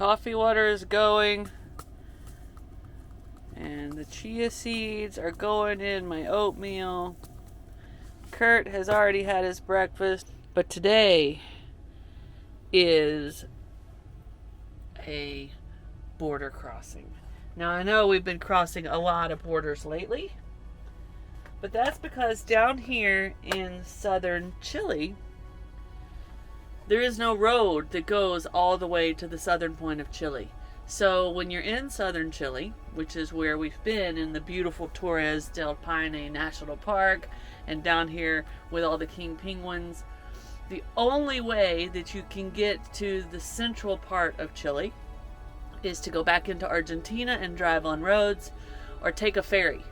Coffee water is going. And the chia seeds are going in my oatmeal. Curt has already had his breakfast. But today is a border crossing. Now I know we've been crossing a lot of borders lately. But that's because down here in southern Chile, there is no road that goes all the way to the southern point of Chile. So when you're in southern Chile, which is where we've been in the beautiful Torres del Paine National Park, and down here with all the king penguins, the only way that you can get to the central part of Chile is to go back into Argentina and drive on roads or take a ferry.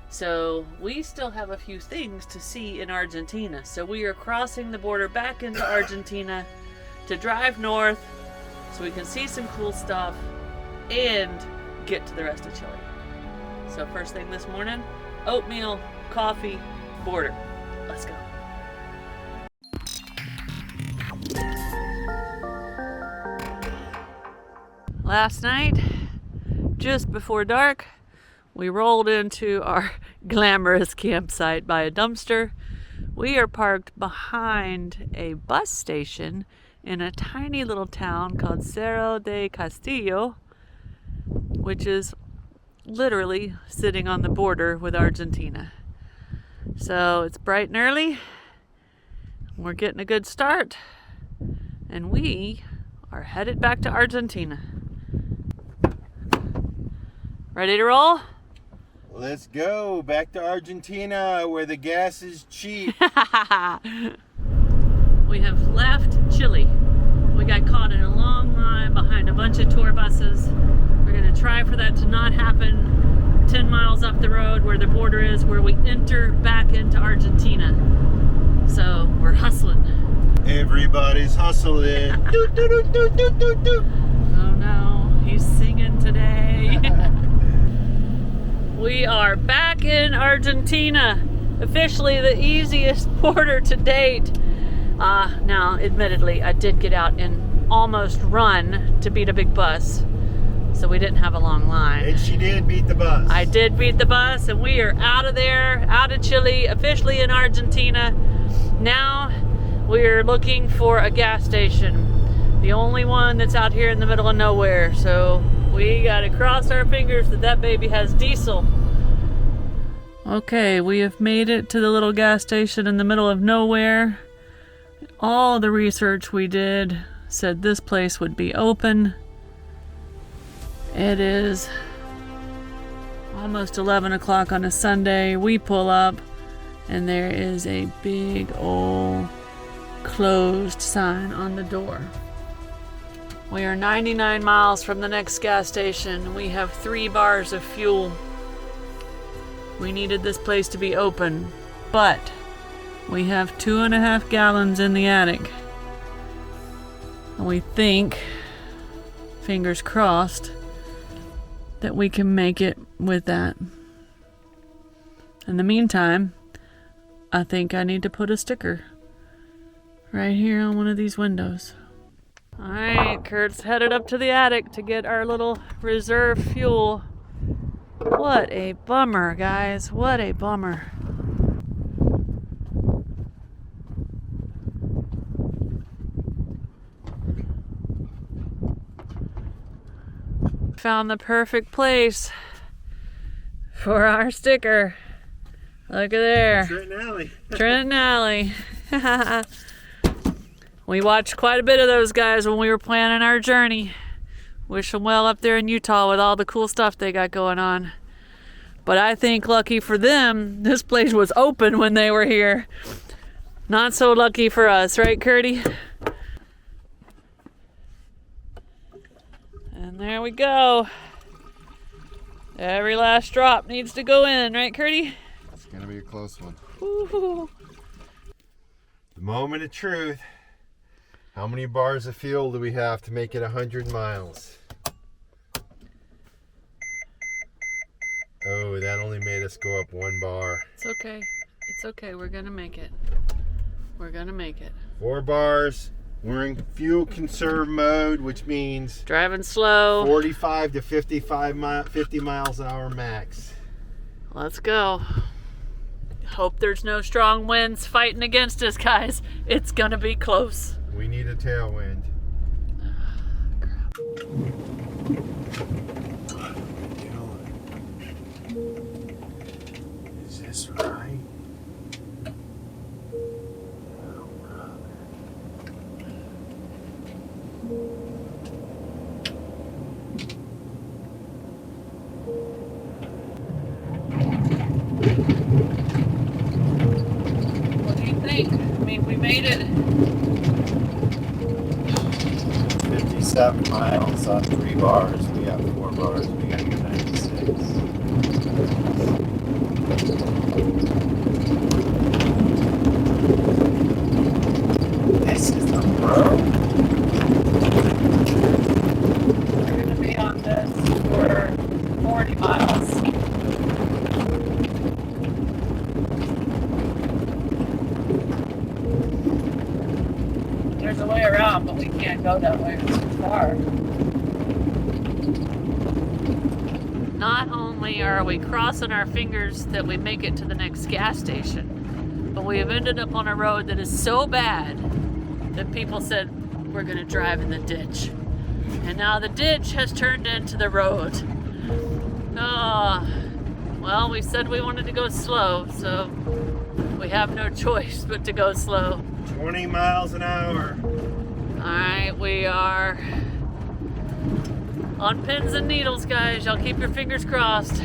So we still have a few things to see in Argentina. So we are crossing the border back into Argentina to drive north so we can see some cool stuff and get to the rest of Chile. So first thing this morning, oatmeal, coffee, border. Let's go. Last night, just before dark, we rolled into our glamorous campsite by a dumpster. We are parked behind a bus station in a tiny little town called Cerro de Castillo, which is literally sitting on the border with Argentina. So it's bright and early. We're getting a good start, and we are headed back to Argentina. Ready to roll? Let's go back to Argentina where the gas is cheap. We have left Chile. We got caught in a long line behind a bunch of tour buses. We're going to try for that to not happen 10 miles up the road where the border is, where we enter back into Argentina. So we're hustling. Everybody's hustling. Doot, doot, doot, doot, doot, doot, doot. Oh no, he's singing today. We are back in Argentina, officially the easiest border to date. Now, admittedly, I did get out and almost run to beat a big bus, so we didn't have a long line. And she did beat the bus. I did beat the bus, and we are out of there, out of Chile, officially in Argentina. Now, we're looking for a gas station, the only one that's out here in the middle of nowhere, so we gotta cross our fingers that that baby has diesel. Okay, we have made it to the little gas station in the middle of nowhere. All the research we did said this place would be open. It is almost 11 o'clock on a Sunday. We pull up and there is a big old closed sign on the door. We are 99 miles from the next gas station. We have 3 bars of fuel. We needed this place to be open, but we have 2.5 gallons in the attic. And we think, fingers crossed, that we can make it with that. In the meantime, I think I need to put a sticker right here on one of these windows. Alright, Curt's headed up to the attic to get our little reserve fuel. What a bummer, guys. What a bummer. Found the perfect place for our sticker. Look at there. Trenton Alley. Trenton Alley. We watched quite a bit of those guys when we were planning our journey. Wish them well up there in Utah with all the cool stuff they got going on. But I think lucky for them, this place was open when they were here. Not so lucky for us, right, Curty? And there we go. Every last drop needs to go in, right, Curty? It's gonna be a close one. Ooh. The moment of truth. How many bars of fuel do we have to make it 100 miles? Oh, that only made us go up 1 bar. It's okay. It's okay. We're gonna make it. We're gonna make it. 4 bars, We're in fuel conserve mode, which means driving slow. 45 to 50 miles an hour max. Let's go. Hope there's no strong winds fighting against us, guys. It's gonna be close. We need a tailwind. Is this right? Oh, brother. What do you think? I mean, we made it. 57 miles on 3 bars. We have 4 bars. We got to get 96. This is the road. We're gonna be on this for 40 miles. There's a way around, but we can't go that way. It's too far. Not only are we crossing our fingers that we make it to the next gas station, but we have ended up on a road that is so bad that people said we're gonna drive in the ditch. And now the ditch has turned into the road. Well, we said we wanted to go slow, so we have no choice but to go slow. 20 miles an hour. Alright, we are on pins and needles, guys. Y'all keep your fingers crossed.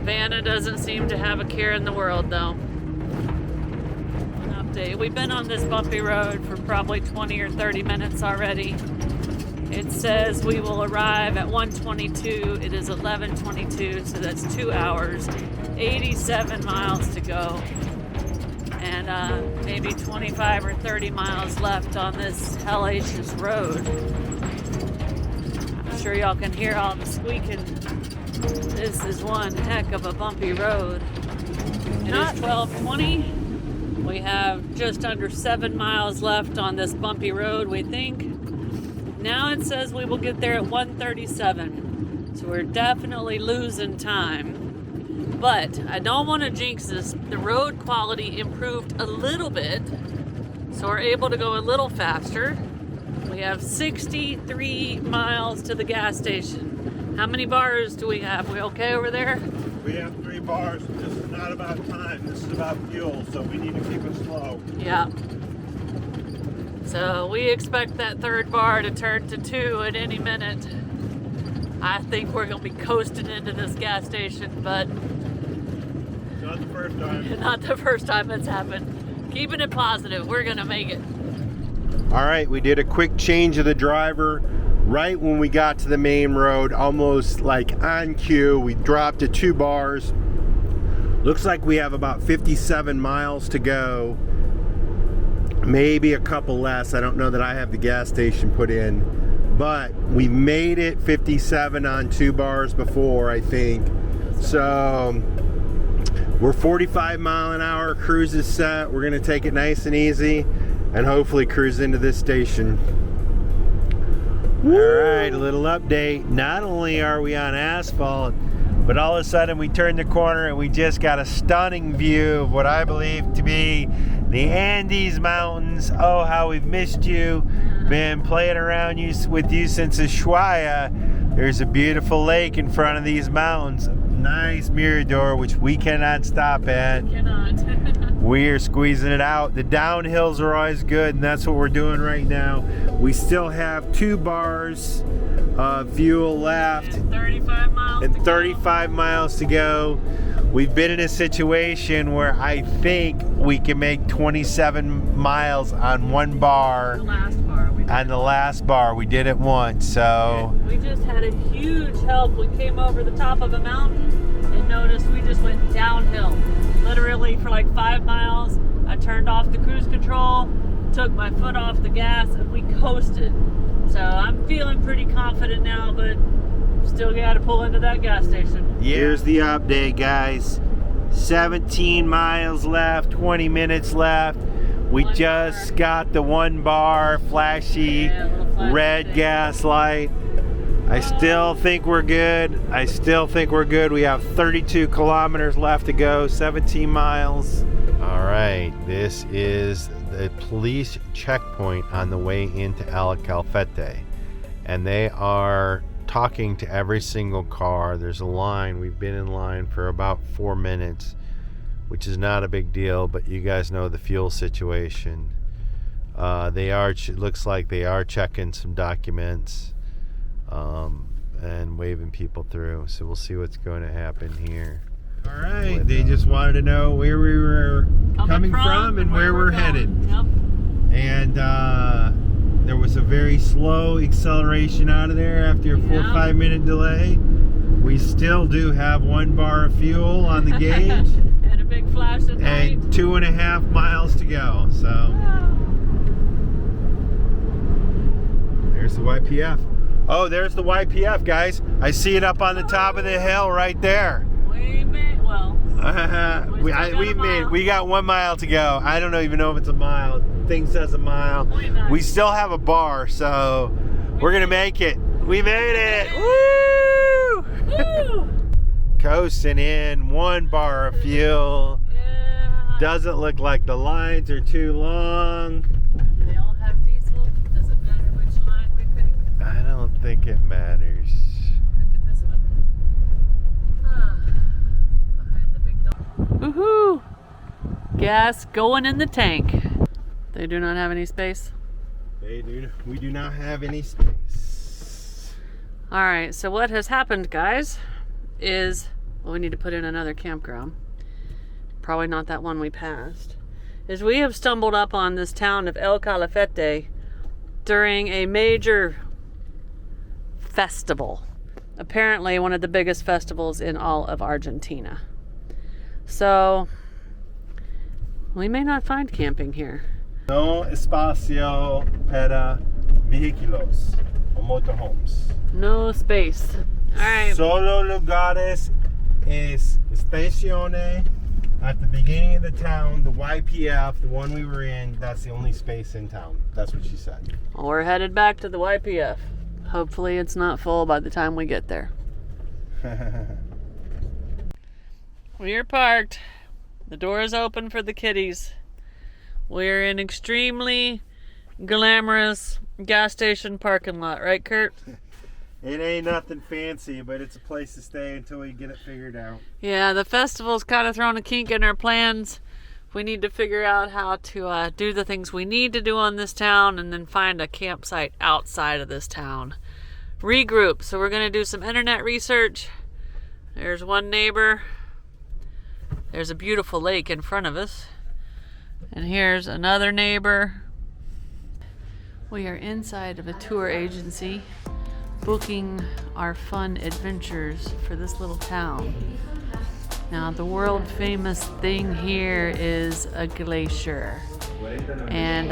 Vanna doesn't seem to have a care in the world, though. An update. We've been on this bumpy road for probably 20 or 30 minutes already. It says we will arrive at 1:22. It is 11:22, so that's 2 hours, 87 miles to go. And maybe 25 or 30 miles left on this hellacious road. I'm sure y'all can hear all the squeaking. This is one heck of a bumpy road. It is 12:20. We have just under 7 miles left on this bumpy road, we think. Now it says we will get there at 1:37. So we're definitely losing time. But I don't want to jinx this. The road quality improved a little bit, so we're able to go a little faster. We have 63 miles to the gas station. How many bars do we have? We okay over there? We have 3 bars. This is not about time. This is about fuel, so we need to keep it slow. Yeah. So we expect that 3rd bar to turn to 2 at any minute. I think we're going to be coasting into this gas station, but Not the first time. not the first time it's happened. Keeping it positive, we're going to make it. All right, we did a quick change of the driver right when we got to the main road, almost like on cue. We dropped to 2 bars. Looks like we have about 57 miles to go. Maybe a couple less. I don't know that I have the gas station put in, but we made it 57 on 2 bars before, I think. So we're 45 mile an hour, cruise is set. We're gonna take it nice and easy and hopefully cruise into this station. All right, a little update. Not only are we on asphalt, but all of a sudden we turned the corner and we just got a stunning view of what I believe to be the Andes Mountains. Oh, how we've missed you. Been playing around with you since Ushuaia. There's a beautiful lake in front of these mountains. Nice Mirador, which we cannot stop at. Cannot. We are squeezing it out. The downhills are always good, and that's what we're doing right now. We still have 2 bars of fuel left. And 35 miles And to 35 miles to go. We've been in a situation where I think we can make 27 miles on 1 bar. go. The last bar. On the last bar, we did it once, so. We just had a huge help. We came over the top of a mountain and noticed we just went downhill. Literally for like 5 miles. I turned off the cruise control, took my foot off the gas, and we coasted. So I'm feeling pretty confident now, but still got to pull into that gas station. Here's the update, guys. 17 miles left, 20 minutes left. We just got the 1 bar flashy red gas light. I still think we're good. We have 32 kilometers left to go, 17 miles. All right, this is the police checkpoint on the way into Calafate. And they are talking to every single car. There's a line. We've been in line for about 4 minutes, which is not a big deal, but you guys know the fuel situation. It looks like they are checking some documents and waving people through. So we'll see what's going to happen here. All right, they just wanted to know where we were coming from and where we're headed. Yep. And there was a very slow acceleration out of there after a 4 or 5 minute delay. We still do have 1 bar of fuel on the gauge. And a big flash at night. And 2.5 miles to go. So there's the YPF. Oh, there's the YPF, guys. I see it up on the top of the hill right there. We got 1 mile to go. I don't even know if it's a mile. Thing says a mile. We still have a bar, so we're gonna make it. We made it! Woo! Woo! Coasting in, 1 bar of fuel. Yeah. Doesn't look like the lines are too long. Do they all have diesel? Does it matter which line we pick? I don't think it matters. Look at this one. Behind the big dog. Woohoo! Gas going in the tank. They do not have any space. We do not have any space. All right, so what has happened, guys, is we need to put in another campground. Probably not that one we passed. Is we have stumbled up on this town of Calafate during a major festival. Apparently one of the biggest festivals in all of Argentina. So we may not find camping here. No espacio para vehículos o motorhomes. No space. All right. Solo lugares es estaciones at the beginning of the town. The YPF, the one we were in, that's the only space in town. That's what she said. Well, we're headed back to the YPF. Hopefully it's not full by the time we get there. We're parked. The door is open for the kiddies. We're in extremely glamorous gas station parking lot, right, Curt? It ain't nothing fancy, but it's a place to stay until we get it figured out. Yeah, the festival's kind of thrown a kink in our plans. We need to figure out how to do the things we need to do on this town and then find a campsite outside of this town. Regroup. So we're going to do some internet research. There's one neighbor. There's a beautiful lake in front of us. And here's another neighbor. We are inside of a tour agency booking our fun adventures for this little town. Now the world famous thing here is a glacier. And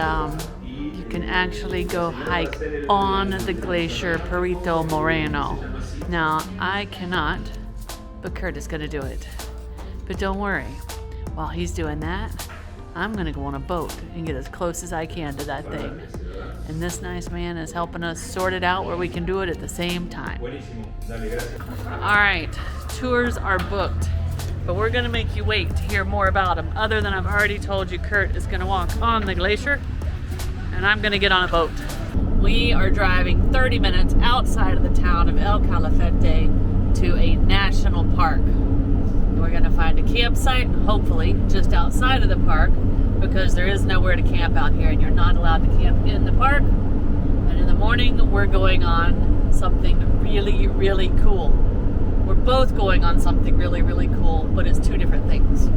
you can actually go hike on the glacier Perito Moreno. Now I cannot, but Curt is gonna do it. But don't worry, while he's doing that, I'm gonna go on a boat and get as close as I can to that thing. And this nice man is helping us sort it out where we can do it at the same time. All right, tours are booked, but we're gonna make you wait to hear more about them. Other than I've already told you, Curt is gonna walk on the glacier and I'm gonna get on a boat. We are driving 30 minutes outside of the town of Calafate to a national park. We're gonna find a campsite, hopefully just outside of the park, because there is nowhere to camp out here and you're not allowed to camp in the park. And in the morning, we're going on something really, really cool. We're both going on something really, really cool, but it's 2 different things.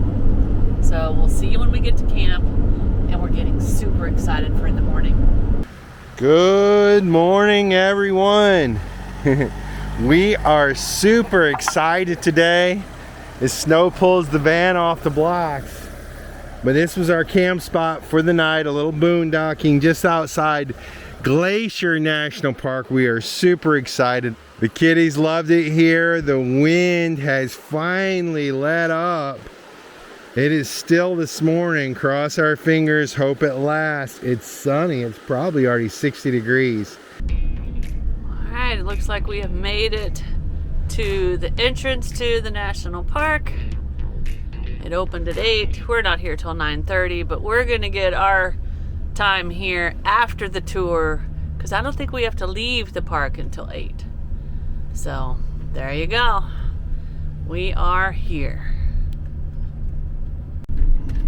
So we'll see you when we get to camp, and we're getting super excited for in the morning. Good morning, everyone. We are super excited today. The snow pulls the van off the blocks. But this was our camp spot for the night, a little boondocking just outside Glacier National Park. We are super excited. The kiddies loved it here. The wind has finally let up. It is still this morning. Cross our fingers, hope it lasts. It's sunny. It's probably already 60 degrees. All right, it looks like we have made it to the entrance to the national park. It opened at 8. We're not here till 9:30, but we're gonna get our time here after the tour because I don't think we have to leave the park until 8. So there you go. We are here.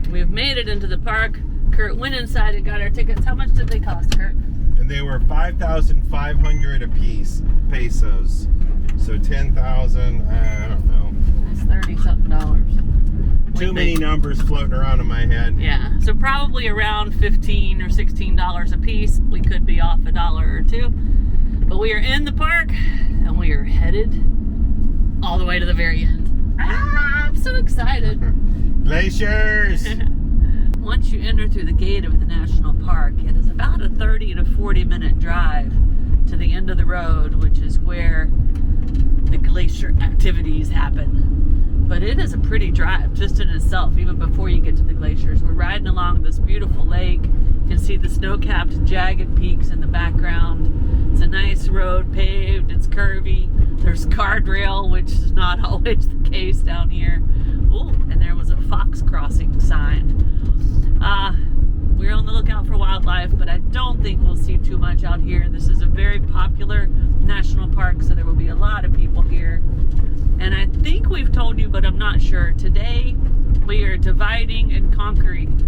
We've made it into the park. Curt went inside and got our tickets. How much did they cost, Curt? And they were 5,500 a piece, pesos. So 10,000, I don't know. That's $30-something. Too many numbers floating around in my head. Yeah, so probably around $15 or $16 a piece. We could be off $1 or $2. But we are in the park and we are headed all the way to the very end. I'm so excited. Glaciers! Once you enter through the gate of the national park, it is about a 30 to 40 minute drive to the end of the road, which is where the glacier activities happen. But it is a pretty drive just in itself, even before you get to the glaciers. We're riding along this beautiful lake. You can see the snow-capped jagged peaks in the background. It's a nice road, paved, it's curvy. There's guardrail, which is not always the case down here. Ooh, and there was a fox crossing sign. We're on the lookout for wildlife, but I don't think we'll see too much out here. This is a very popular national park, so there will be a lot of people here. And I think we've told you, but I'm not sure. Today, we are dividing and conquering.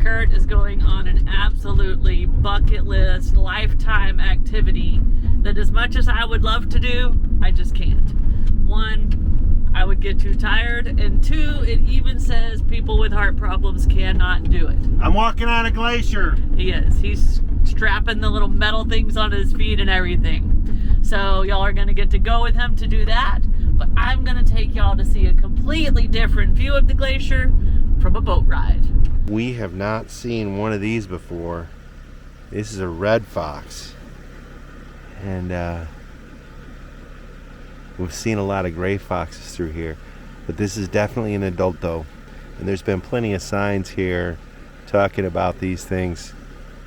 Curt is going on an absolutely bucket list, lifetime activity that as much as I would love to do, I just can't. One, I would get too tired, and 2, it even says people with heart problems cannot do it. I'm walking on a glacier. He is. He's strapping the little metal things on his feet and everything. So y'all are going to get to go with him to do that, but I'm going to take y'all to see a completely different view of the glacier from a boat ride. We have not seen one of these before. This is a red fox. And we've seen a lot of gray foxes through here, but this is definitely an adult though. And there's been plenty of signs here talking about these things,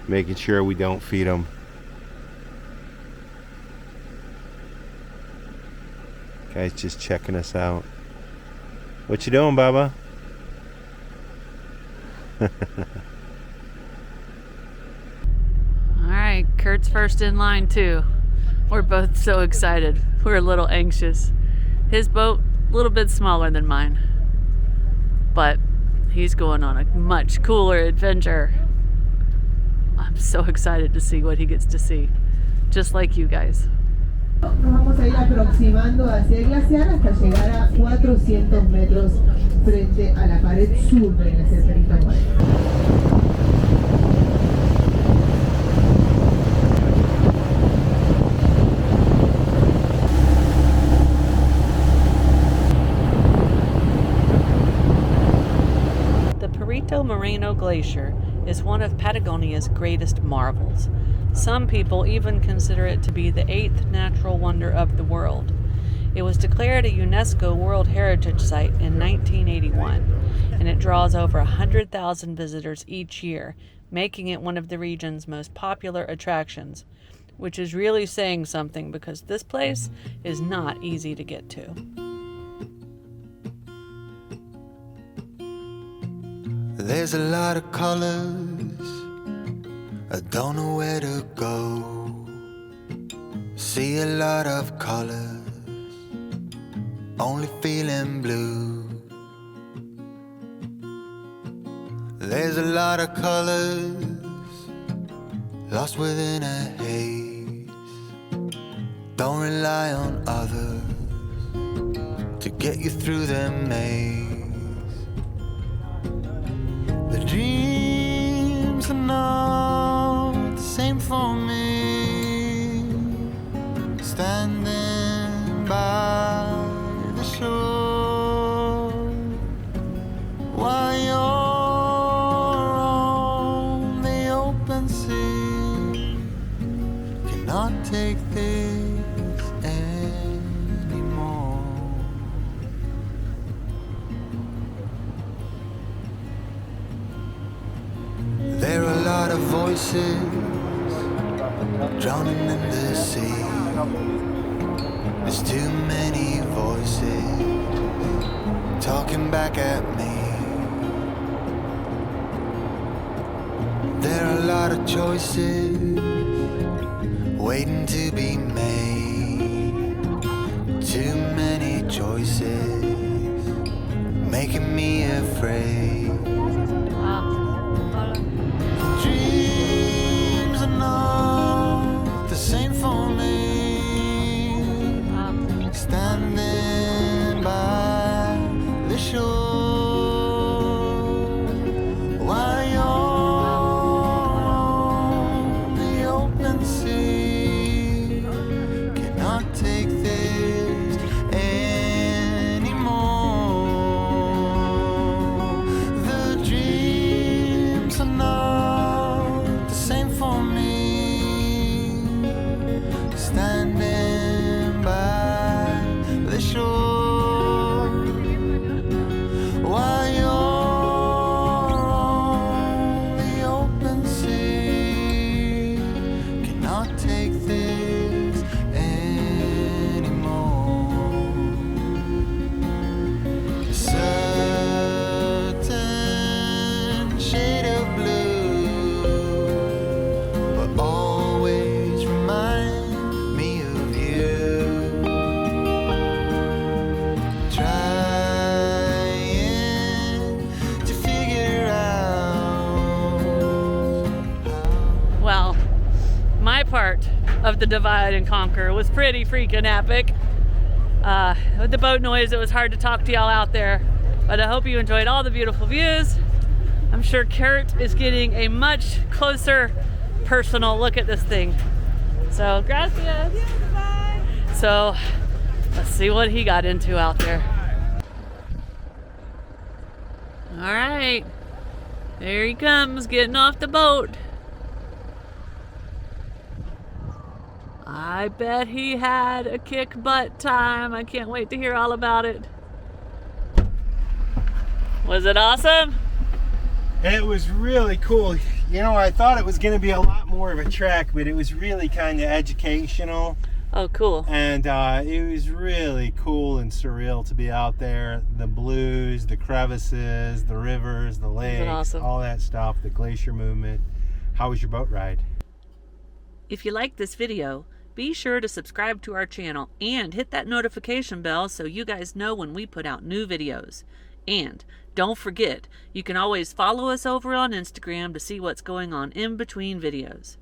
making sure we don't feed them. Guy's just checking us out. What you doing, Bubba? Alright, Curt's first in line too. We're both so excited. We're a little anxious. His boat, a little bit smaller than mine. But he's going on a much cooler adventure. I'm so excited to see what he gets to see. Just like you guys. Nos vamos a ir aproximando hacia el glaciar hasta llegar a 400 metros frente a la pared sur del glaciar Pico. Moreno Glacier is one of Patagonia's greatest marvels. Some people even consider it to be the 8th natural wonder of the world. It was declared a UNESCO World Heritage Site in 1981, and it draws over 100,000 visitors each year, making it one of the region's most popular attractions, which is really saying something because this place is not easy to get to. There's a lot of colors, I don't know where to go. See a lot of colors, only feeling blue. There's a lot of colors, lost within a haze. Don't rely on others to get you through the maze. The dreams are not the same for me. Standing by the shore while you're on the open sea. Cannot take this anymore. voices drowning in the sea. There's too many voices talking back at me. There are a lot of choices waiting to be made. Too many choices making me afraid. Dreams are not the same for me. Standing by the shore while you're on the open sea. Cannot take this anymore. The dreams are not the same for me. Standing by the shore while you're on the open sea. Cannot take this anymore. A certain shade of blue will always remind me of you. Trying to figure out Well, my part of the divide and conquer was pretty freaking epic. With the boat noise, it was hard to talk to y'all out there, but I hope you enjoyed all the beautiful views. I'm sure Curt is getting a much closer personal look at this thing. So, gracias. So, let's see what he got into out there. All right, there he comes, getting off the boat. I bet he had a kick butt time. I can't wait to hear all about it. Was it awesome? It was really cool. You know, I thought it was going to be a lot more of a trek, but it was really kind of educational. Oh, cool. And it was really cool and surreal to be out there. The blues, the crevices, the rivers, the lakes, awesome? all that stuff, the glacier movement. How was your boat ride? If you liked this video, be sure to subscribe to our channel and hit that notification bell so you guys know when we put out new videos. And don't forget, you can always follow us over on Instagram to see what's going on in between videos.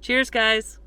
Cheers, guys!